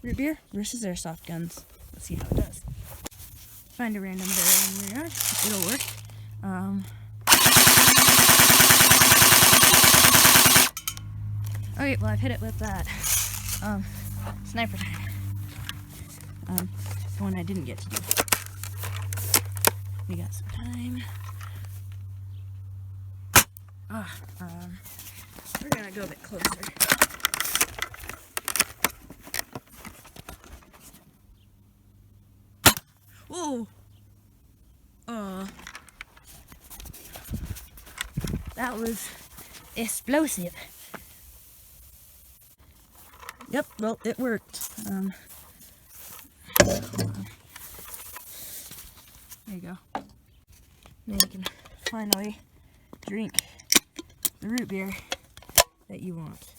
root beer versus airsoft guns. Let's see how it does. Find a random barrel in your yard. It'll work. Okay, well I've hit it with that sniper time. The one I didn't get to do. We got some time. We're gonna go a bit closer. Whoa! That was explosive. Yep, well, it worked. There you go. Now you can finally drink the root beer that you want.